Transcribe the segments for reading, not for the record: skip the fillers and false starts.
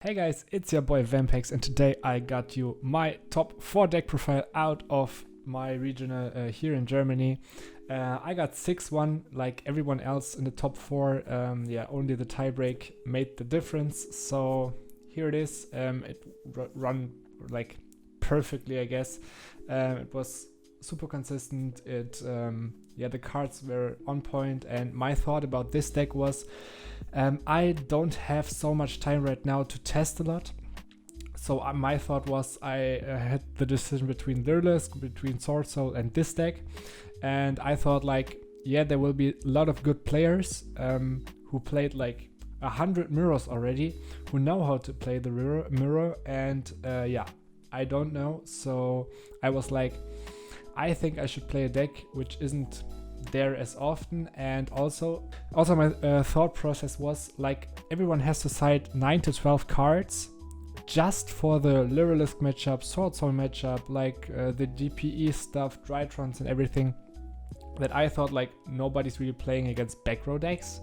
Hey guys, it's your boy Vampex, and today I got you my top 4 deck profile out of my regional here in Germany. I got 6-1 like everyone else in the top 4. Only the tiebreak made the difference. So here it is. It run like perfectly, I guess. It was super consistent. The cards were on point, and my thought about this deck was I don't have so much time right now to test a lot. So my thought was I had the decision between Lurlisk, between Sword Soul and this deck, and I thought there will be a lot of good players who played like 100 mirrors already, who know how to play the mirror, and I don't know. So I was like, I think I should play a deck which isn't there as often. And also my thought process was like, everyone has to side 9 to 12 cards just for the Lurlisk matchup, Sword Soul matchup, like the DPE stuff, Drytrons and everything, that I thought like nobody's really playing against back row decks.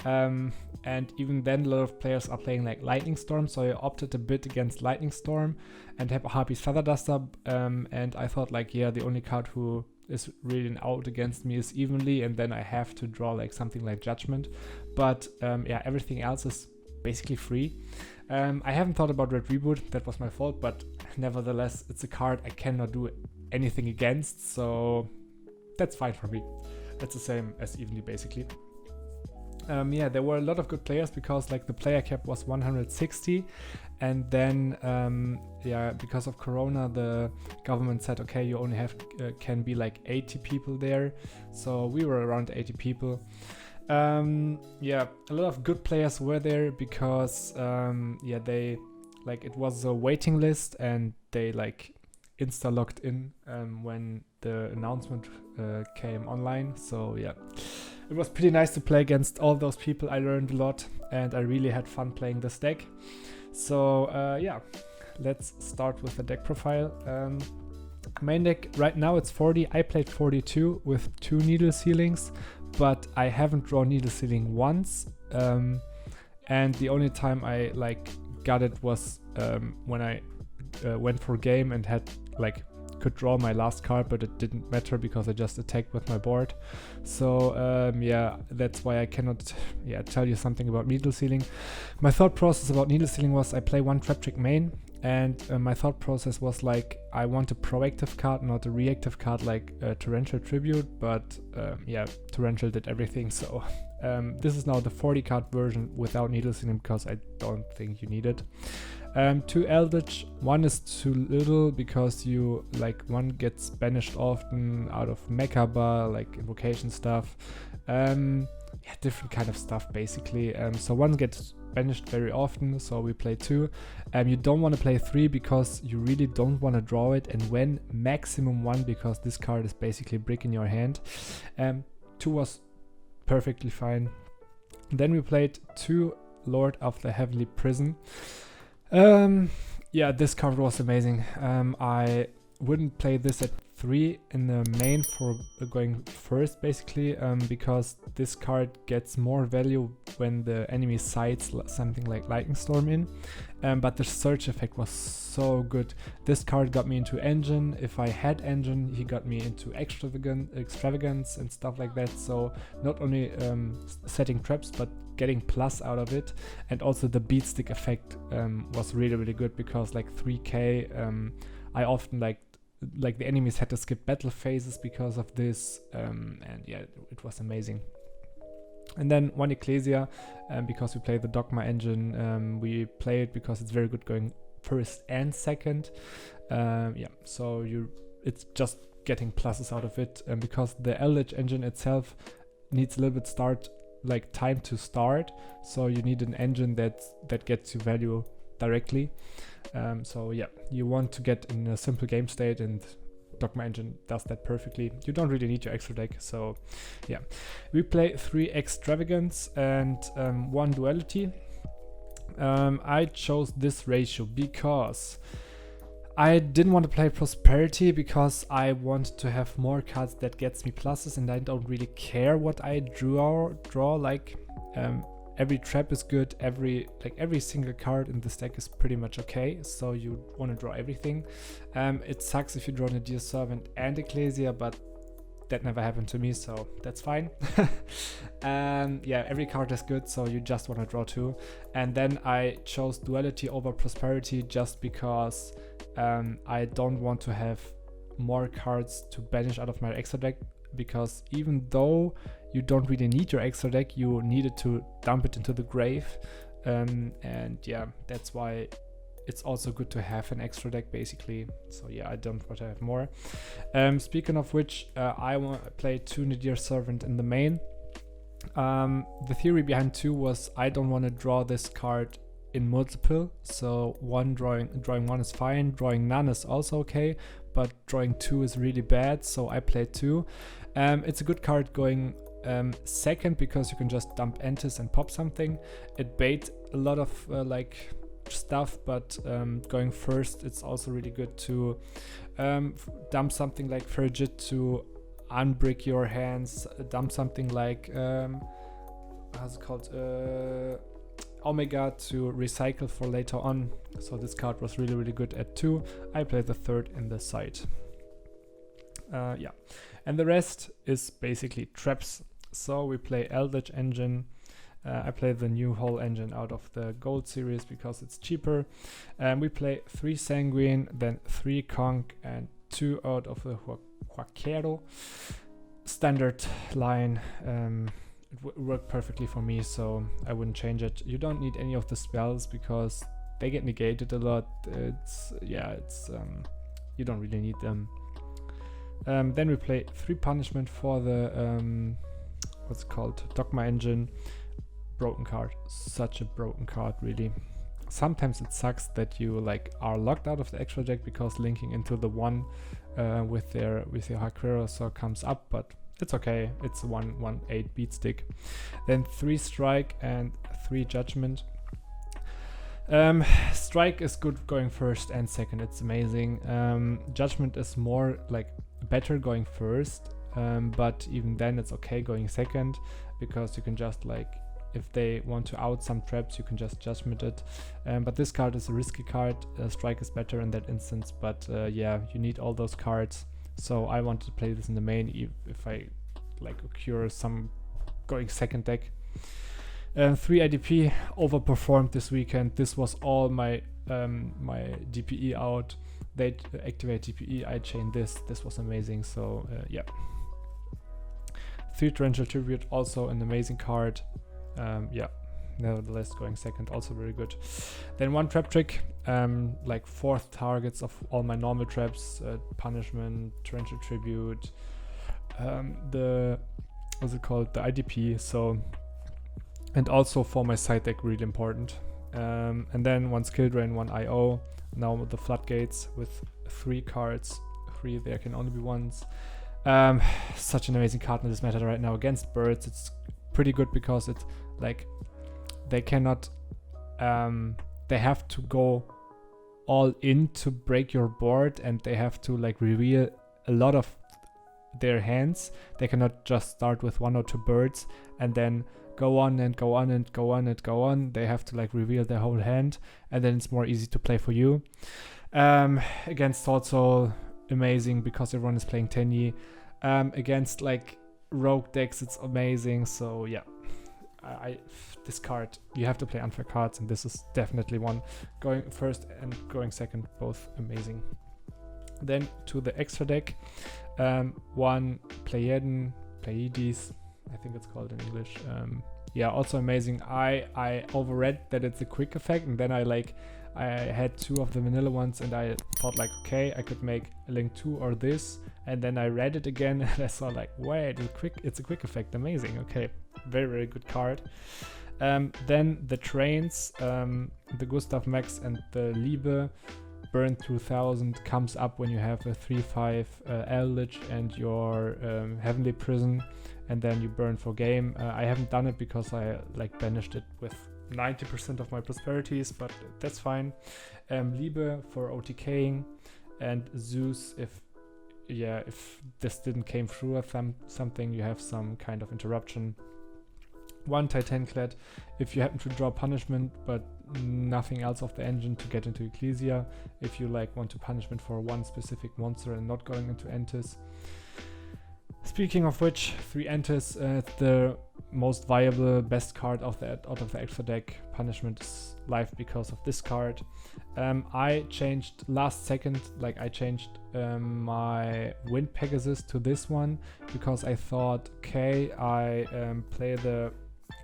And even then a lot of players are playing like Lightning Storm, so I opted a bit against Lightning Storm and have a Harpy's Feather Duster, and I thought like, the only card who is really out against me is Evenly, and then I have to draw like something like Judgment, but everything else is basically free. I haven't thought about Red Reboot, that was my fault, but nevertheless it's a card I cannot do anything against, so that's fine for me. That's the same as Evenly basically. There were a lot of good players because like the player cap was 160, and then because of Corona the government said, okay, you only have can be like 80 people there, so we were around 80 people. A lot of good players were there because they like, it was a waiting list and they like insta logged in when the announcement came online. So it was pretty nice to play against all those people. I learned a lot and I really had fun playing this deck. So let's start with the deck profile. Main deck right now it's 40. I played 42 with 2 needle ceilings, but I haven't drawn needle ceiling once, and the only time I like got it was when I went for game and had like could draw my last card, but it didn't matter because I just attacked with my board. So that's why I cannot tell you something about needle ceiling. My thought process about needle ceiling was I play 1 trap trick main, and my thought process was like, I want a proactive card, not a reactive card like Torrential Tribute, but Torrential did everything. So this is now the 40 card version without needle ceiling because I don't think you need it. 2 Eldlich, 1 is too little because you like 1 gets banished often out of Mecha Bar, like invocation stuff, different kind of stuff basically. So 1 gets banished very often, so we play 2. You don't want to play 3 because you really don't want to draw it, and when maximum 1 because this card is basically brick in your hand. 2 was perfectly fine. Then we played 2 Lord of the Heavenly Prison. This card was amazing. I wouldn't play this at 3 in the main for going first basically, because this card gets more value when the enemy sides something like Lightning Storm in, but the search effect was so good. This card got me into Engine. If I had Engine, he got me into Extravagance and stuff like that. So not only setting traps but getting plus out of it, and also the beat stick effect was really good because like 3k I often like the enemies had to skip battle phases because of this, it was amazing. And then 1 Ecclesia, because we play the Dogma engine, we play it because it's very good going first and second. So it's just getting pluses out of it, because the Eldlich engine itself needs a little bit time to start, so you need an engine that gets you value directly. You want to get in a simple game state, and Dogma Engine does that perfectly. You don't really need your extra deck. So we play 3 Extravagance and 1 Duality. I chose this ratio because I didn't want to play Prosperity because I want to have more cards that gets me pluses, and I don't really care what I draw like every trap is good, every single card in this deck is pretty much okay, so you want to draw everything. It sucks if you draw Nadir Servant and Ecclesia, but that never happened to me, so that's fine. Yeah, every card is good, so you just want to draw 2. And then I chose Duality over Prosperity just because I don't want to have more cards to banish out of my extra deck, because even though you don't really need your extra deck, you needed to dump it into the grave. And yeah, that's why it's also good to have an extra deck basically. So yeah, I don't want to have more. Speaking of which, I want to play 2 Nadir Servant in the main. The theory behind 2 was I don't want to draw this card in multiple, so drawing 1 is fine, drawing none is also okay, but drawing 2 is really bad, so I played 2. It's a good card going second because you can just dump Entis and pop something. It bait a lot of stuff, but going first, it's also really good to dump something like Frigid to unbrick your hands, dump something like how's it called, Omega to recycle for later on. So this card was really good at 2. I played the 3rd in the side. Yeah, and the rest is basically traps. So we play Eldlich engine. I play the new whole engine out of the gold series because it's cheaper. We play 3 Sanguine, then 3 Conch, and 2 out of the Huaquero. Standard line. It worked perfectly for me, so I wouldn't change it. You don't need any of the spells because they get negated a lot. You don't really need them. Then we play 3 Punishment for the what's it called, Dogma engine. Broken card, such a broken card, really. Sometimes it sucks that you are locked out of the extra deck because linking into the 1 with your Haquero so comes up, but it's okay. It's a 1/1/8 beat stick. Then 3 Strike and 3 Judgment. Strike is good going first and second. It's amazing. Judgment is more better going first, but even then it's okay going second because you can just if they want to out some traps, you can just Judgment it. But this card is a risky card. Strike is better in that instance, but yeah, you need all those cards. So I wanted to play this in the main if I occur some going second deck. 3 IDP overperformed this weekend. This was all my my DPE out. They activate DPE, I chain this. This was amazing, so yeah. 3 Torrential Tribute, also an amazing card. Yeah, nevertheless going second, also very good. Then 1 Trap Trick, 4th targets of all my normal traps, Punishment, Torrential Tribute, the what's it called, the IDP, so, and also for my side deck really important. And then 1 Skill Drain, 1 IO, now with the Floodgates with 3 cards, 3 there can only be 1s. Such an amazing card in this meta right now against birds. It's pretty good because it's they cannot they have to go all in to break your board, and they have to reveal a lot of their hands. They cannot just start with 1 or 2 birds and then go on and go on and go on and go on. They have to reveal their whole hand, and then it's more easy to play for you. Against also amazing because everyone is playing Tenyi. Against rogue decks, it's amazing. So yeah, this card, you have to play unfair cards, and this is definitely one. Going first and going second, both amazing. Then to the extra deck, 1 Pleiades, I think it's called in English. Yeah, also amazing. I overread that it's a quick effect, and then I had 2 of the vanilla ones, and I thought okay, I could make a link 2 or this, and then I read it again and I saw wait, it's a quick effect, amazing. Okay, very good card. Then the trains, the Gustav Max and the Liebe. Burn 2000 comes up when you have a 3/5 Eldlich and your Heavenly Prison, and then you burn for game. I haven't done it because I banished it with 90% of my prosperities, but that's fine. Liebe for OTKing, and Zeus if this didn't came through or something, you have some kind of interruption. 1 Titanclad if you happen to draw punishment but nothing else of the engine to get into Ecclesia, if you like want to punishment for one specific monster and not going into Entis. Speaking of which, 3 Entis, the most viable, best card out of the extra deck. Punishment is live because of this card. I changed last second, like I changed my Wind Pegasus to this one because I thought, okay, I play the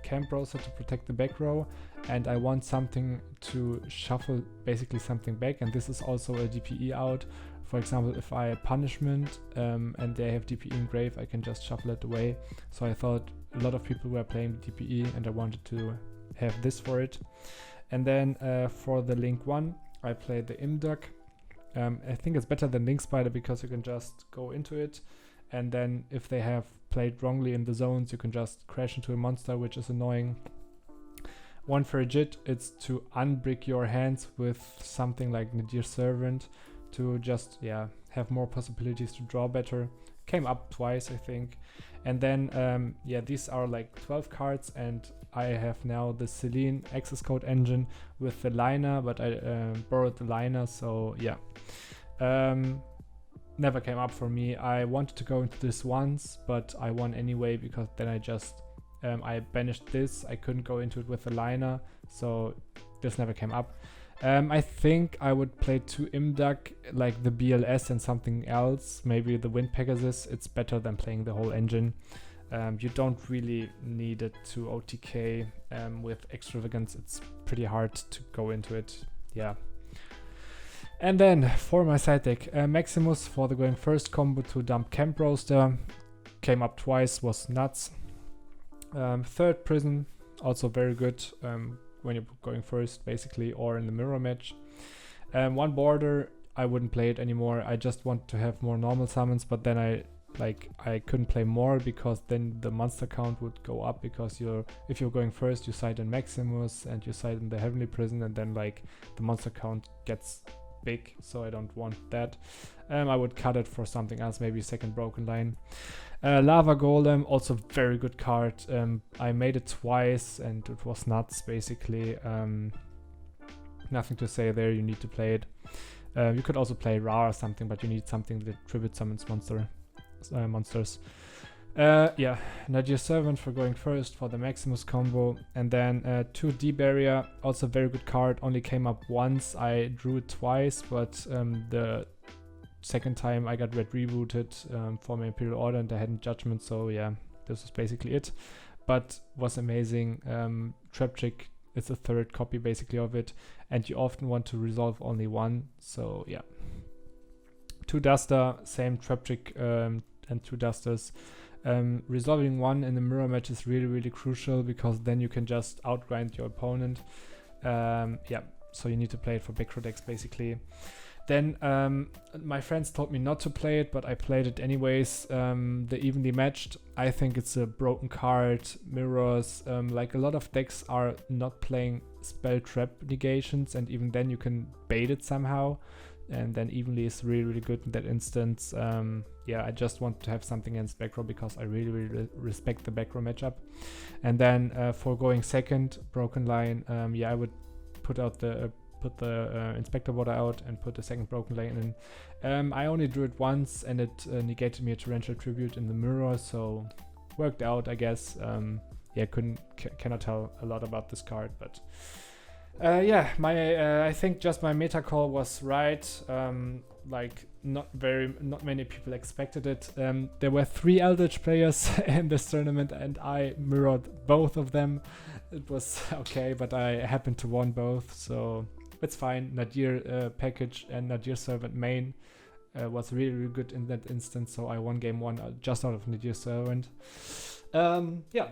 Camp Browser to protect the back row and I want something to shuffle basically something back, and this is also a DPE out. For example, if I punishment and they have DPE engraved, I can just shuffle it away. So I thought a lot of people were playing DPE and I wanted to have this for it. And then for the Link 1, I played the Imduck. I think it's better than Link Spider because you can just go into it, and then if they have played wrongly in the zones, you can just crash into a monster, which is annoying. One for Jit, it's to unbrick your hands with something like Nadir Servant to just, yeah, have more possibilities to draw better. Came up twice, I think. And then, yeah, these are like 12 cards, and I have now the Celine access code engine with the liner, but I borrowed the liner, so yeah. Never came up for me. I wanted to go into this once, but I won anyway because then I just I banished this. I couldn't go into it with the liner, so this never came up. I think I would play 2 Imduck, like the BLS and something else, maybe the Wind Pegasus. It's better than playing the whole engine. You don't really need it to OTK with Extravagance. It's pretty hard to go into it, yeah. And then for my side deck, Maximus for the going first combo to dump Camp Roaster. Came up twice, was nuts. 3rd Prison, also very good when you're going first basically, or in the mirror match. 1 Border, I wouldn't play it anymore. I just want to have more normal summons, but then I couldn't play more because then the monster count would go up, because if you're going first, you side in Maximus and you side in the Heavenly Prison, and then like the monster count gets big, so I don't want that. I would cut it for something else, maybe 2nd Broken Line. Lava Golem, also very good card. I made it twice and it was nuts basically. Nothing to say there, you need to play it. You could also play Ra or something, but you need something that tribute summons monsters. Yeah, Nadir Servant for going first for the Maximus combo, and then 2 D-Barrier, also very good card, only came up once. I drew it twice, but the second time I got red rebooted for my Imperial Order and I hadn't Judgment, so yeah, this was basically it. But was amazing. Traptrick is a 3rd copy basically of it, and you often want to resolve only 1, so yeah. 2 Duster, same Traptrick and 2 Dusters. Resolving 1 in the mirror match is really, really crucial, because then you can just outgrind your opponent. Yeah, so you need to play it for back row decks basically. Then my friends told me not to play it, but I played it anyways. The Evenly Matched, I think it's a broken card. Mirrors, like a lot of decks are not playing spell trap negations, and even then you can bait it somehow. And then Evenly is really, really good in that instance. Yeah, I just want to have something against back row because I really, really respect the back row matchup. And then for going 2nd Broken Line, yeah, I would put the Inspector Water out and put the 2nd Broken Line in. I only drew it once and it negated me a Torrential Tribute in the mirror, so worked out, I guess. Yeah, cannot tell a lot about this card, but yeah, I think just my meta call was right. Like not many people expected it. There were 3 Eldlich players in this tournament and I mirrored both of them. It was okay, but I happened to win both, so it's fine. Nadir package and Nadir Servant main was really, really good in that instance, so I won game 1 just out of Nadir Servant. Yeah.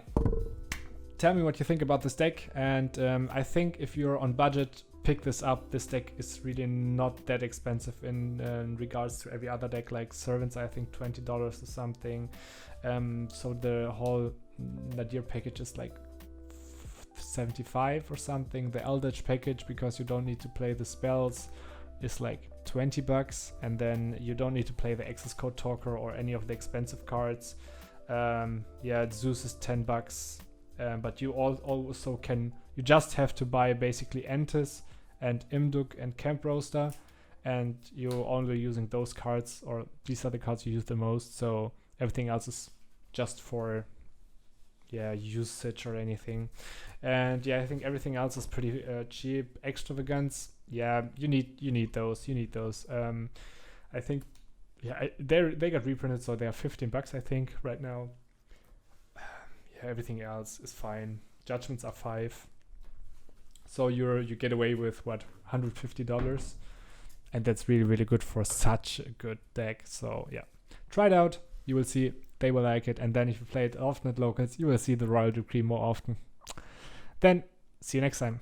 Tell me what you think about this deck, and I think if you're on budget, pick this up. This deck is really not that expensive in regards to every other deck, like Servants, I think $20 or something. So the whole Nadir package is like 75 or something. The Eldlich package, because you don't need to play the spells, is like $20, and then you don't need to play the access code talker or any of the expensive cards. Yeah, Zeus is $10. but you also can, you just have to buy basically Entis and Imduk and Camp Roaster, and you're only using those cards, or these are the cards you use the most, so everything else is just for usage or anything. And yeah, I think everything else is pretty cheap. Extravagance, yeah, you need those. I think they got reprinted, so they are $15 I think right now. Yeah, everything else is fine. Judgments are $5, so you get away with what, $150, and that's really, really good for such a good deck. So yeah, try it out. You will see they will like it, and then if you play it often at locals, you will see the Royal Decree more often. Then see you next time.